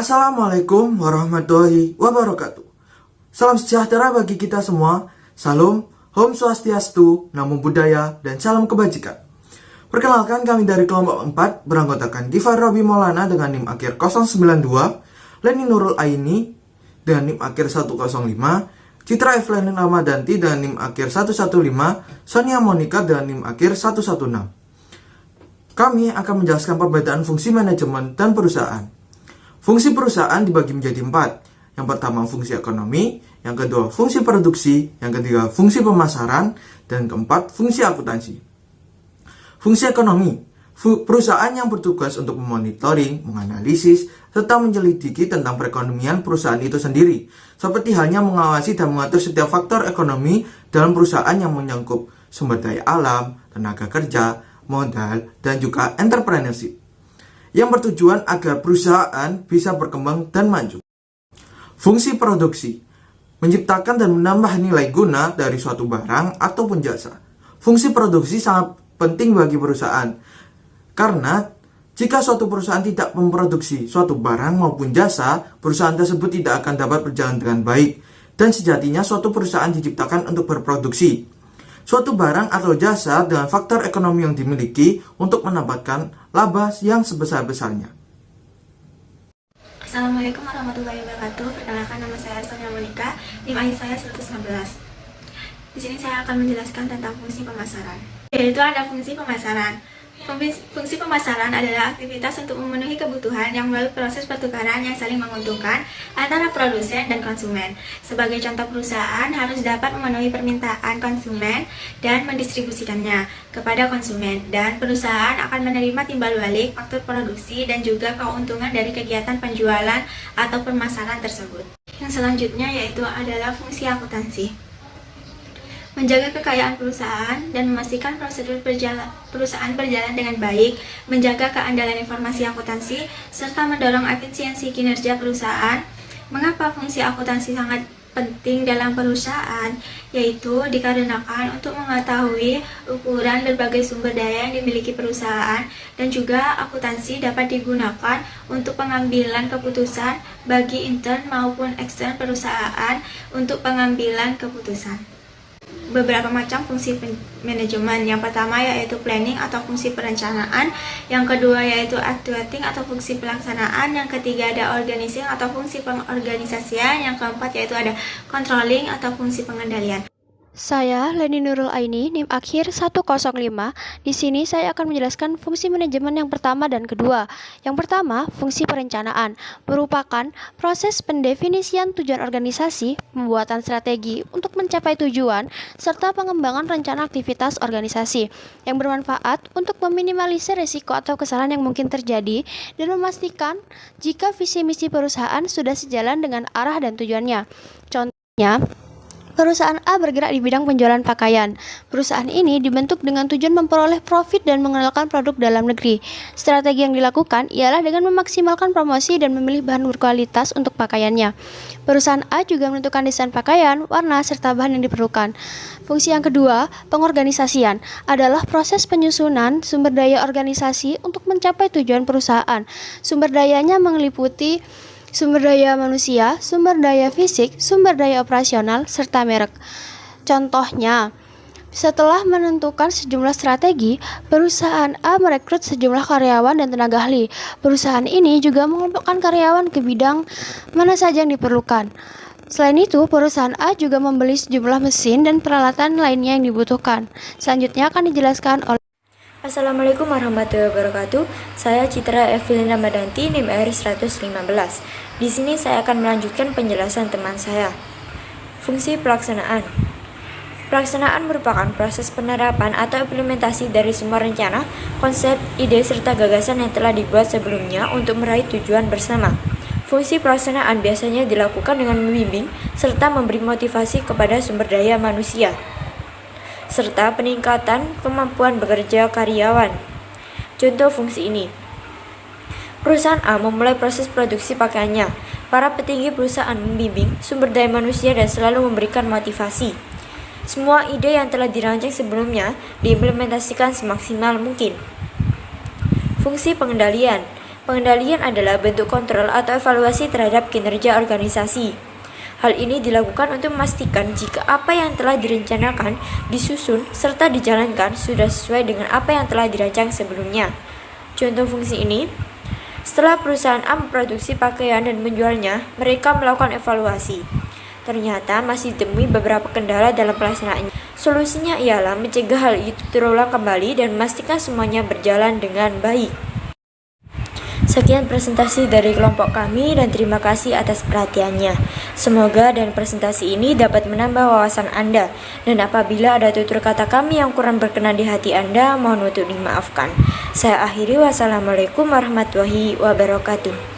Assalamualaikum warahmatullahi wabarakatuh. Salam sejahtera bagi kita semua. Salam, Om Swastiastu, Namo Buddhaya, dan salam kebajikan. Perkenalkan, kami dari kelompok 4 beranggotakan Gifar Robi Maulana dengan NIM akhir 092, Leni Nurul Aini dengan NIM akhir 105, Citra Evelyn Ramadanti dengan NIM akhir 115, Sonia Monica dengan NIM akhir 116. Kami akan menjelaskan perbedaan fungsi manajemen dan perusahaan. Fungsi perusahaan dibagi menjadi 4. Yang pertama fungsi ekonomi, yang kedua fungsi produksi, yang ketiga fungsi pemasaran, dan keempat fungsi akuntansi. Fungsi ekonomi, perusahaan yang bertugas untuk memonitoring, menganalisis, serta menyelidiki tentang perekonomian perusahaan itu sendiri, seperti halnya mengawasi dan mengatur setiap faktor ekonomi dalam perusahaan yang menyangkut sumber daya alam, tenaga kerja, modal, dan juga entrepreneurship, yang bertujuan agar perusahaan bisa berkembang dan maju. Fungsi produksi, menciptakan dan menambah nilai guna dari suatu barang ataupun jasa. Fungsi produksi sangat penting bagi perusahaan, karena jika suatu perusahaan tidak memproduksi suatu barang maupun jasa, perusahaan tersebut tidak akan dapat berjalan dengan baik. Dan sejatinya suatu perusahaan diciptakan untuk berproduksi suatu barang atau jasa dengan faktor ekonomi yang dimiliki untuk mendapatkan laba yang sebesar-besarnya. Assalamualaikum warahmatullahi wabarakatuh. Perkenalkan, nama saya Sonia Monica, NIM akhir saya 119. Di sini saya akan menjelaskan tentang fungsi pemasaran. Yaitu ada fungsi pemasaran. Fungsi pemasaran adalah aktivitas untuk memenuhi kebutuhan yang melalui proses pertukaran yang saling menguntungkan antara produsen dan konsumen. Sebagai contoh, perusahaan harus dapat memenuhi permintaan konsumen dan mendistribusikannya kepada konsumen, dan perusahaan akan menerima timbal balik faktur produksi dan juga keuntungan dari kegiatan penjualan atau pemasaran tersebut. Yang selanjutnya yaitu adalah fungsi akuntansi. Menjaga kekayaan perusahaan dan memastikan prosedur perusahaan berjalan dengan baik, menjaga keandalan informasi akuntansi, serta mendorong efisiensi kinerja perusahaan. Mengapa fungsi akuntansi sangat penting dalam perusahaan? Yaitu dikarenakan untuk mengetahui ukuran berbagai sumber daya yang dimiliki perusahaan, dan juga akuntansi dapat digunakan untuk pengambilan keputusan bagi intern maupun ekstern perusahaan untuk pengambilan keputusan. Beberapa macam fungsi manajemen. Yang pertama yaitu planning atau fungsi perencanaan, yang kedua yaitu actuating atau fungsi pelaksanaan, yang ketiga ada organizing atau fungsi pengorganisasian, yang keempat yaitu ada controlling atau fungsi pengendalian. Saya Leni Nurul Aini, NIM akhir 105. Di sini saya akan menjelaskan fungsi manajemen yang pertama dan kedua. Yang pertama, fungsi perencanaan, merupakan proses pendefinisian tujuan organisasi, pembuatan strategi untuk mencapai tujuan, serta pengembangan rencana aktivitas organisasi yang bermanfaat untuk meminimalisir risiko atau kesalahan yang mungkin terjadi dan memastikan jika visi misi perusahaan sudah sejalan dengan arah dan tujuannya. Contohnya, perusahaan A bergerak di bidang penjualan pakaian. Perusahaan ini dibentuk dengan tujuan memperoleh profit dan mengenalkan produk dalam negeri. Strategi yang dilakukan ialah dengan memaksimalkan promosi dan memilih bahan berkualitas untuk pakaiannya. Perusahaan A juga menentukan desain pakaian, warna, serta bahan yang diperlukan. Fungsi yang kedua, pengorganisasian, adalah proses penyusunan sumber daya organisasi untuk mencapai tujuan perusahaan. Sumber dayanya meliputi sumber daya manusia, sumber daya fisik, sumber daya operasional, serta merek. Contohnya, setelah menentukan sejumlah strategi, perusahaan A merekrut sejumlah karyawan dan tenaga ahli. Perusahaan ini juga mengelompokkan karyawan ke bidang mana saja yang diperlukan. Selain itu, perusahaan A juga membeli sejumlah mesin dan peralatan lainnya yang dibutuhkan. Selanjutnya akan dijelaskan oleh Assalamualaikum warahmatullahi wabarakatuh. Saya Citra Evelyn Ramadanti, NIM R 115. Di sini saya akan melanjutkan penjelasan teman saya. Fungsi pelaksanaan. Pelaksanaan merupakan proses penerapan atau implementasi dari semua rencana, konsep, ide, serta gagasan yang telah dibuat sebelumnya untuk meraih tujuan bersama. Fungsi pelaksanaan biasanya dilakukan dengan membimbing serta memberi motivasi kepada sumber daya manusia, serta peningkatan kemampuan bekerja karyawan. Contoh fungsi ini: perusahaan A memulai proses produksi pakaiannya. Para petinggi perusahaan membimbing sumber daya manusia dan selalu memberikan motivasi. Semua ide yang telah dirancang sebelumnya diimplementasikan semaksimal mungkin. Fungsi pengendalian. Pengendalian adalah bentuk kontrol atau evaluasi terhadap kinerja organisasi. Hal ini dilakukan untuk memastikan jika apa yang telah direncanakan, disusun, serta dijalankan sudah sesuai dengan apa yang telah dirancang sebelumnya. Contoh fungsi ini, setelah perusahaan A memproduksi pakaian dan menjualnya, mereka melakukan evaluasi. Ternyata masih ditemui beberapa kendala dalam pelaksanaannya. Solusinya ialah mencegah hal itu terulang kembali dan memastikan semuanya berjalan dengan baik. Sekian presentasi dari kelompok kami dan terima kasih atas perhatiannya. Semoga dan presentasi ini dapat menambah wawasan Anda. Dan apabila ada tutur kata kami yang kurang berkenan di hati Anda, mohon untuk dimaafkan. Saya akhiri, wassalamualaikum warahmatullahi wabarakatuh.